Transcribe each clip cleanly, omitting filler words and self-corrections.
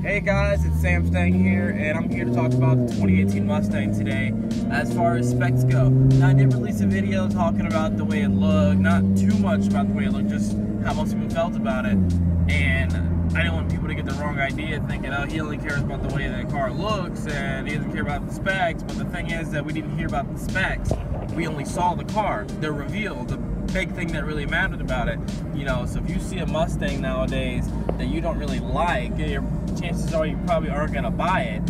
Hey guys, it's Sam Stang here, and I'm here to talk about the 2018 Mustang today. As far as specs go, now I did release a video talking about the way it looked, not too much about the way it looked, just how most people felt about it. And I didn't want people to get the wrong idea, thinking, oh, he only cares about the way the car looks and he doesn't care about the specs. But the thing is that we didn't hear about the specs. We only saw the car, the reveal, the big thing that really mattered about it. You know, so if you see a Mustang nowadays that you don't really like, your chances are you probably aren't gonna buy it,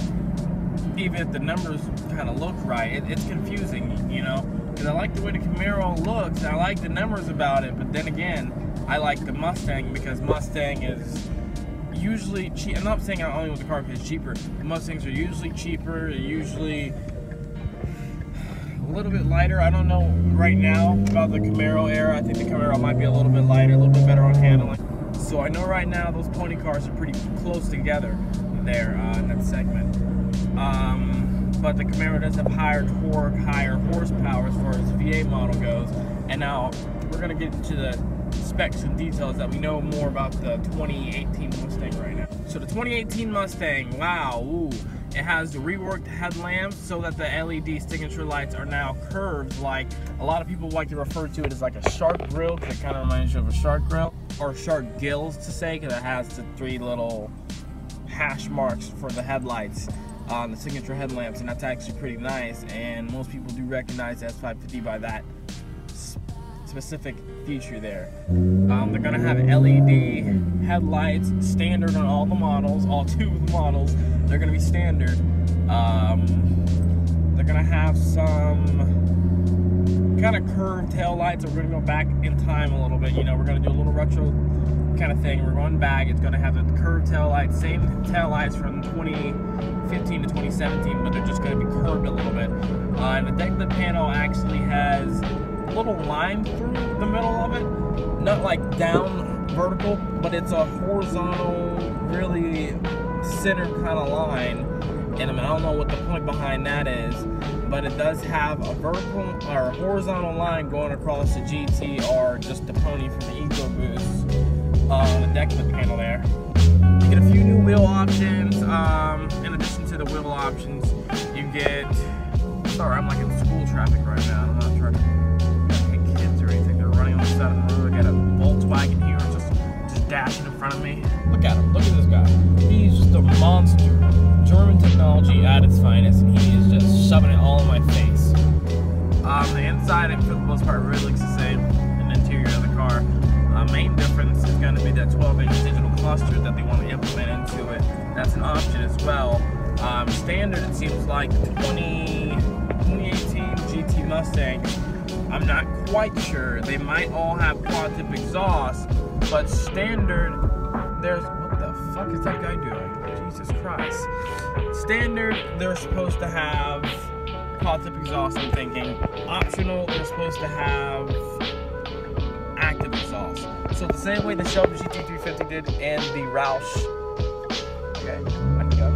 even if the numbers kind of look right. It's confusing, you know, because I like the way the Camaro looks and I like the numbers about it, but then again, I like the Mustang because Mustang is usually cheap. I'm not saying I only want the car because it's cheaper. The Mustangs are usually cheaper. They're usually a little bit lighter. I don't know right now about the Camaro era. I think the Camaro might be a little bit lighter, a little bit better on handling. So I know right now those pony cars are pretty close together there in that segment. But the Camaro does have higher torque, higher horsepower as far as the V8 model goes. And now we're going to get into the specs and details that we know more about the 2018 Mustang right now. So the 2018 Mustang, wow, ooh, it has the reworked headlamps so that the LED signature lights are now curved. Like a lot of people like to refer to it as like a shark grill, because it kind of reminds you of a shark grill, or shark gills to say, because it has the three little hash marks for the headlights on the signature headlamps, and that's actually pretty nice. And most people do recognize the S550 by that specific feature there. They're gonna have LED headlights standard on all the models, all two of the models. They're gonna be standard. They're gonna have some kind of curved tail lights. So we're gonna go back in time a little bit. You know, we're gonna do a little retro kind of thing. We're going back. It's gonna have the curved tail lights, same tail lights from 2015 to 2017, but they're just gonna be curved a little bit. And the deck lid panel actually has a little line through the middle of it, not like down vertical, but it's a horizontal, really centered kind of line. And I don't know what the point behind that is, but it does have a vertical or a horizontal line going across the GT or just the pony from the EcoBoost on the deck lid panel there. You get a few new wheel options. In addition to the wheel options, you get, sorry, I'm like in school traffic right now. I'm not trying to running on the side of the road. I got a Volkswagen here just dashing in front of me. Look at him. Look at this guy. He's just a monster. German technology at its finest, and he is just shoving it all in my face. The inside, and for the most part, really looks the same in the interior of the car. Main difference is going to be that 12-inch digital cluster that they want to implement into it. That's an option as well. Standard, it seems like the 2018 GT Mustang, I'm not quite sure. They might all have quad tip exhaust, but standard, there's, what the fuck is that guy doing? Jesus Christ. Standard, they're supposed to have quad tip exhaust, I'm thinking. Optional, they're supposed to have active exhaust. So the same way the Shelby GT500 did and the Roush, okay, I can go.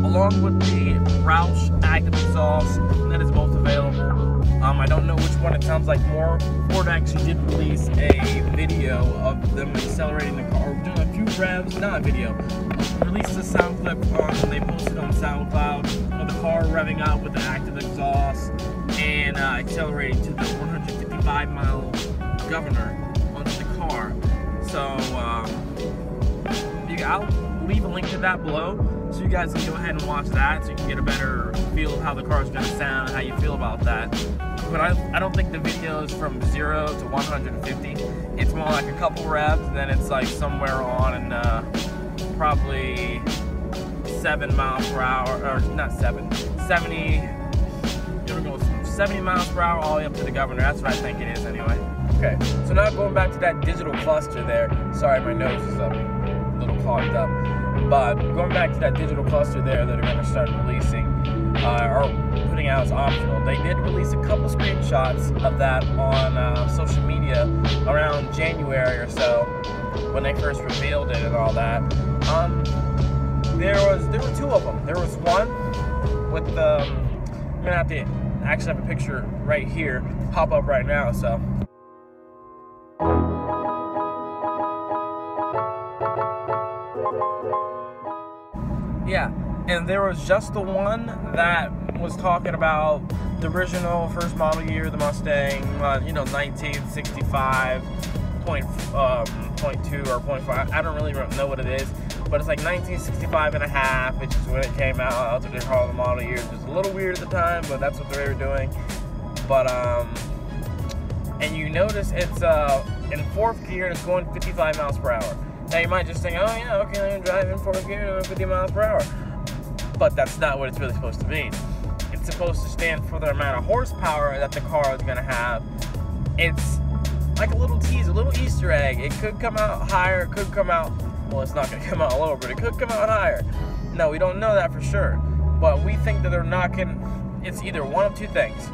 Along with the Roush active exhaust, that is both available. I don't know which one it sounds like more. Ford actually did release a video of them accelerating the car, doing a few revs, not a video, released a sound clip and they posted on SoundCloud of the car revving up with the active exhaust and accelerating to the 155-mile governor onto the car. So I'll leave a link to that below, so you guys can go ahead and watch that, so you can get a better feel of how the car is going to sound and how you feel about that. But I don't think the video is from 0 to 150. It's more like a couple revs, then it's like somewhere on and probably 7 miles per hour, or not 7, 70. It'll go 70 miles per hour all the way up to the governor. That's what I think it is anyway. Okay, so now going back to that digital cluster there. Sorry, my nose is a little clogged up. But going back to that digital cluster there that they're going to start releasing, or putting out as optional, they did release a couple screenshots of that on social media around January or so, when they first revealed it and all that. There were two of them. There was one with the, I'm gonna have to actually have a picture right here pop up right now. So. Yeah, and there was just the one that was talking about the original first model year of the Mustang, 1965, .2 or .5. I don't really know what it is, but it's like 1965 and a half, which is when it came out. That's what they call the model year. It was a little weird at the time, but that's what they were doing. But and you notice it's in fourth gear and it's going 55 miles per hour. Now you might just think, oh yeah, okay, I'm driving fourth gear and 50 miles per hour. But that's not what it's really supposed to mean. It's supposed to stand for the amount of horsepower that the car is going to have. It's like a little tease, a little Easter egg. It could come out higher, it could come out, well, it's not going to come out lower, but it could come out higher. No, we don't know that for sure. But we think that they're knocking, it's either one of two things.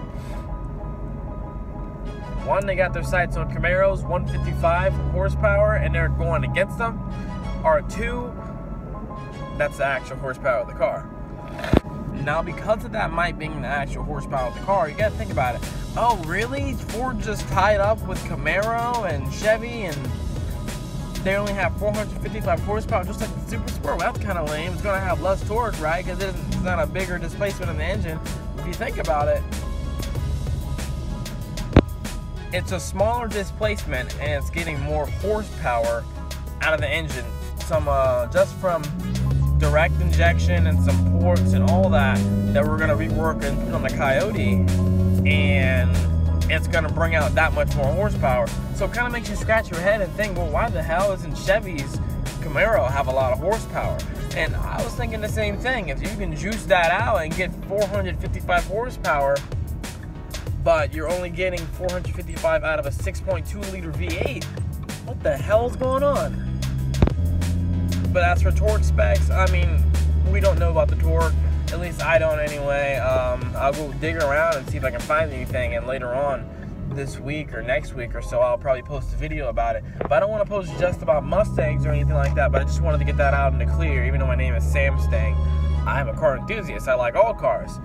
One, they got their sights on Camaros, 155 horsepower, and they're going against them. Or two, that's the actual horsepower of the car. Now, because of that might being the actual horsepower of the car, you gotta think about it. Oh, really? Ford just tied up with Camaro and Chevy, and they only have 455 horsepower, just like the Super Sport? Well, that's kind of lame. It's gonna have less torque, right? Because it's not a bigger displacement in the engine. If you think about it, it's a smaller displacement and it's getting more horsepower out of the engine. Some just from direct injection and some ports and all that we're gonna rework and put on the Coyote, and it's gonna bring out that much more horsepower. So it kind of makes you scratch your head and think, well, why the hell isn't Chevy's Camaro have a lot of horsepower? And I was thinking the same thing. If you can juice that out and get 455 horsepower, but you're only getting 455 out of a 6.2 liter V8, what the hell's going on? But as for torque specs, I mean, we don't know about the torque. At least I don't anyway. I'll go dig around and see if I can find anything, and later on this week or next week or so, I'll probably post a video about it. But I don't want to post just about Mustangs or anything like that, but I just wanted to get that out in the clear. Even though my name is Sam Stang, I'm a car enthusiast. I like all cars.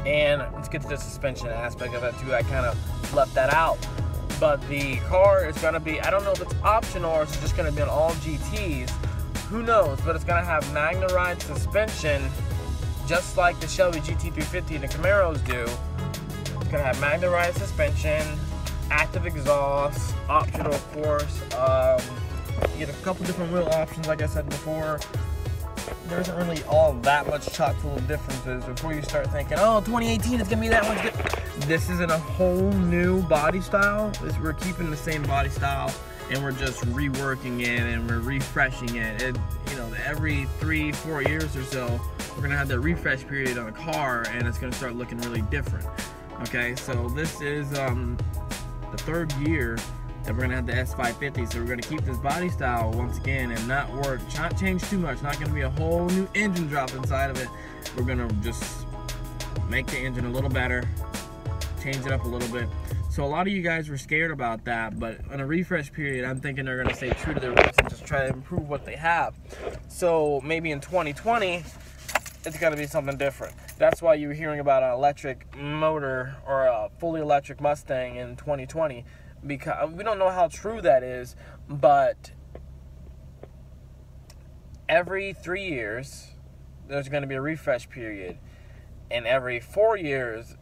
And let's get to the suspension aspect of it too. I kind of left that out. But the car is going to be, I don't know if it's optional or it's just going to be on all GTs. Who knows? But it's going to have Magna-Ride suspension, just like the Shelby GT350 and the Camaros do. It's going to have Magna-Ride suspension, active exhaust, optional of course. You get a couple different wheel options like I said before. There isn't really all that much chock full of differences before you start thinking, oh, 2018 is going to be that much good. This isn't a whole new body style. We're keeping the same body style, and we're just reworking it and we're refreshing it. Every 3-4 years or so, we're going to have that refresh period on a car, and it's going to start looking really different. Okay, so this is the third year that we're going to have the S550, so we're going to keep this body style once again and not change too much. Not going to be a whole new engine drop inside of it. We're going to just make the engine a little better, change it up a little bit. So a lot of you guys were scared about that, but on a refresh period, I'm thinking they're going to stay true to their roots and just try to improve what they have. So maybe in 2020, it's going to be something different. That's why you were hearing about an electric motor or a fully electric Mustang in 2020. Because we don't know how true that is, but every 3 years there's going to be a refresh period, and every 4 years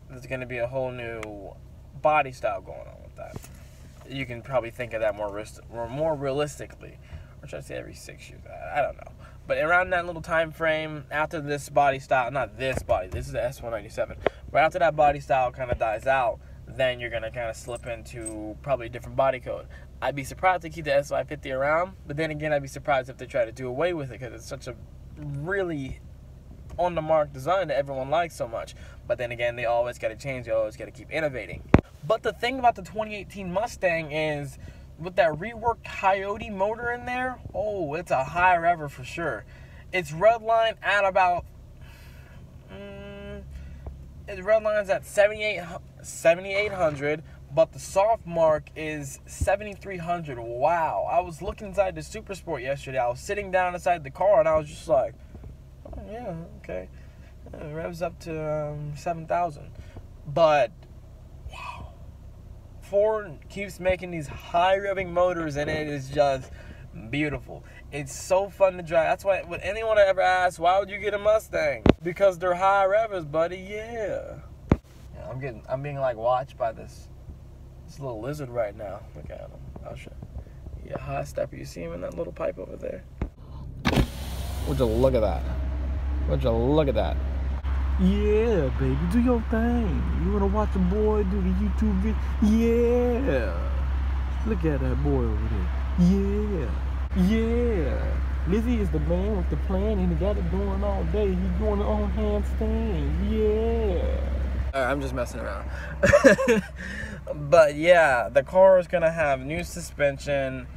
there's going to be a whole new body style going on with that. You can probably think of that more realistically, or should I say every 6 years? I don't know, but around that little time frame after this body style, not this body, this is the S197, but after that body style kind of dies out, then you're going to kind of slip into probably a different body code. I'd be surprised to keep the S550 around, but then again, I'd be surprised if they try to do away with it because it's such a really on-the-mark design that everyone likes so much. But then again, they always got to change, they always got to keep innovating. But the thing about the 2018 Mustang is, with that reworked Coyote motor in there, oh, it's a high rever for sure. It's redlined at about... It redlines at 7,800, but the soft mark is 7,300. Wow. I was looking inside the Super Sport yesterday. I was sitting down inside the car, and I was just like, oh, yeah, okay. It revs up to 7,000. But, wow. Ford keeps making these high revving motors, and it is just beautiful. It's so fun to drive. That's why when anyone ever asks, why would you get a Mustang? Because they're high revers, buddy. Yeah. I'm being like watched by this little lizard right now. Look at him. I'll show you. Yeah, high stepper. You see him in that little pipe over there? Would you look at that? Would you look at that? Yeah, baby, do your thing. You wanna watch a boy do the YouTube video? Yeah. Look at that boy over there. Yeah. Yeah. Lizzie is the man with the plan and he got it going all day. He's doing it on handstand. Yeah. I'm just messing around. But yeah, the car is gonna have new suspension.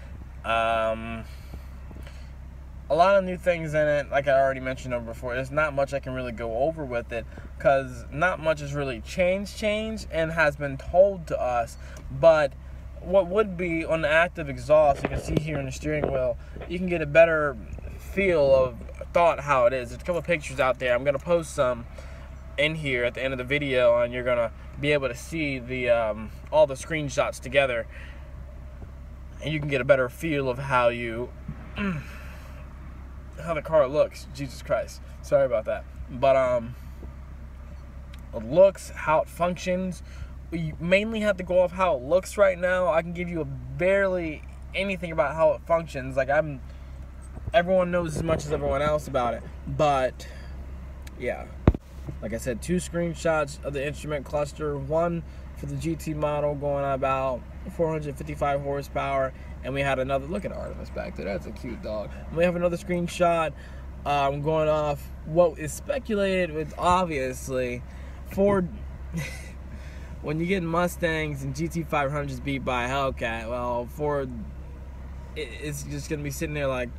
A lot of new things in it, like I already mentioned over before. There's not much I can really go over with it because not much has really changed and has been told to us. But what would be on the active exhaust, you can see here in the steering wheel, you can get a better feel of thought how it is. There's a couple of pictures out there. I'm going to post some in here at the end of the video, and you're going to be able to see the all the screenshots together, and you can get a better feel of how you... how the car looks. Jesus Christ, sorry about that. But it looks, how it functions. We mainly have to go off how it looks right now. I can give you barely anything about how it functions. Like everyone knows as much as everyone else about it. But yeah, like I said, 2 screenshots of the instrument cluster. One for the GT model going about 455 horsepower. And we had another, look at Artemis back there, that's a cute dog. And we have another screenshot going off what is speculated with, obviously, Ford, when you get Mustangs and GT500s beat by a Hellcat, well, Ford, it's just going to be sitting there like,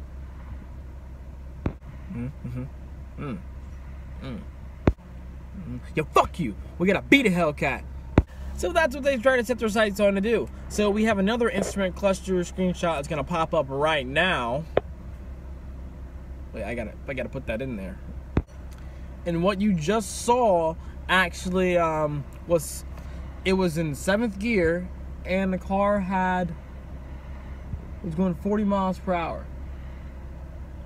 yo, fuck you, we got to beat a Hellcat. So that's what they try to set their sights on to do. So we have another instrument cluster screenshot that's gonna pop up right now. Wait, I gotta put that in there. And what you just saw actually was in 7th gear, and the car was going 40 miles per hour.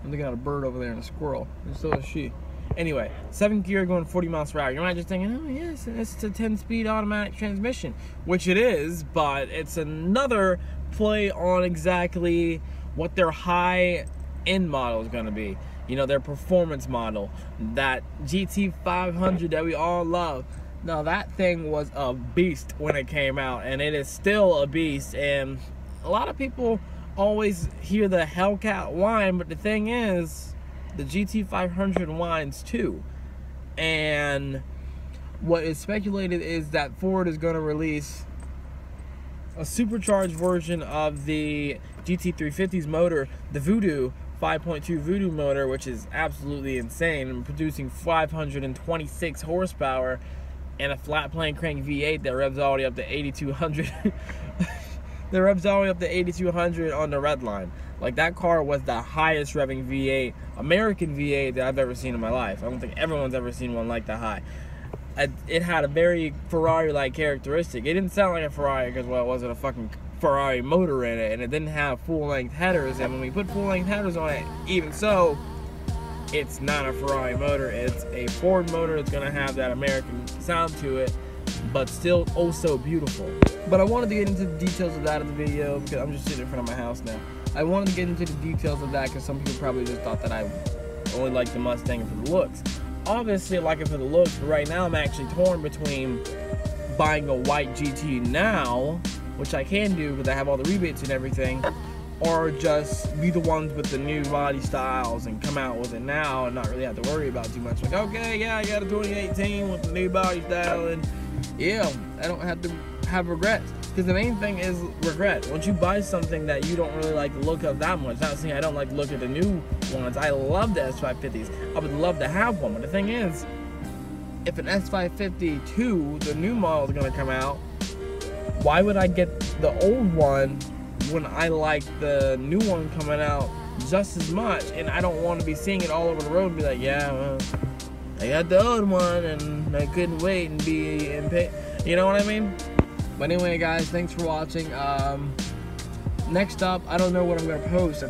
I'm looking at a bird over there and a squirrel, and so is she. Anyway, 7th gear going 40 miles per hour. You're not just thinking, oh yes, it's a 10-speed automatic transmission, which it is, but it's another play on exactly what their high-end model is going to be. You know, their performance model, that GT500 that we all love. Now, that thing was a beast when it came out, and it is still a beast. And a lot of people always hear the Hellcat whine, but the thing is, the GT500 whines too. And what is speculated is that Ford is going to release a supercharged version of the GT350's motor, the Voodoo 5.2 Voodoo motor, which is absolutely insane, and producing 526 horsepower and a flat plane crank V8 that revs all the way up to 8,200. That revs all the way up to 8,200 on the red line. Like, that car was the highest revving V8, American V8 that I've ever seen in my life. I don't think everyone's ever seen one like that high. It had a very Ferrari-like characteristic. It didn't sound like a Ferrari because, well, it wasn't a fucking Ferrari motor in it, and it didn't have full-length headers. And when we put full-length headers on it, even so, it's not a Ferrari motor. It's a Ford motor. It's going to have that American sound to it, but still oh so beautiful. But I wanted to get into the details of that in the video because I'm just sitting in front of my house now. I wanted to get into the details of that because some people probably just thought that I only liked the Mustang for the looks. Obviously I like it for the looks, but right now I'm actually torn between buying a white GT now, which I can do because I have all the rebates and everything, or just be the ones with the new body styles and come out with it now and not really have to worry about too much. Like, okay, yeah, I got a 2018 with the new body style, and yeah, I don't have to have regrets. Because the main thing is regret. Once you buy something that you don't really like the look of that much, not saying I don't like the look of the new ones. I love the S550s. I would love to have one. But the thing is, if an S550-2, the new model, is going to come out, why would I get the old one when I like the new one coming out just as much? And I don't want to be seeing it all over the road and be like, yeah, well, I got the old one and I couldn't wait and be in pain. You know what I mean? But anyway, guys, thanks for watching. Next up, I don't know what I'm going to post.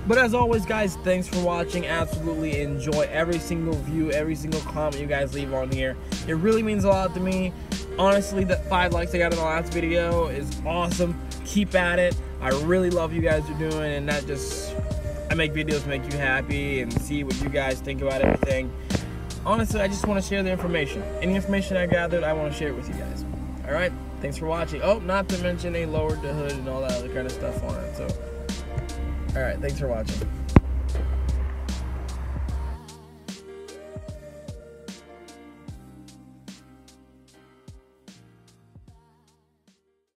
But as always, guys, thanks for watching. Absolutely enjoy every single view, every single comment you guys leave on here. It really means a lot to me. Honestly, that 5 likes I got in the last video is awesome. Keep at it. I really love you guys are doing, and that just, I make videos to make you happy and see what you guys think about everything. Honestly, I just want to share the information. Any information I gathered, I want to share it with you guys. All right, thanks for watching. Oh, not to mention they lowered the hood and all that other kind of stuff on it. So, all right, thanks for watching.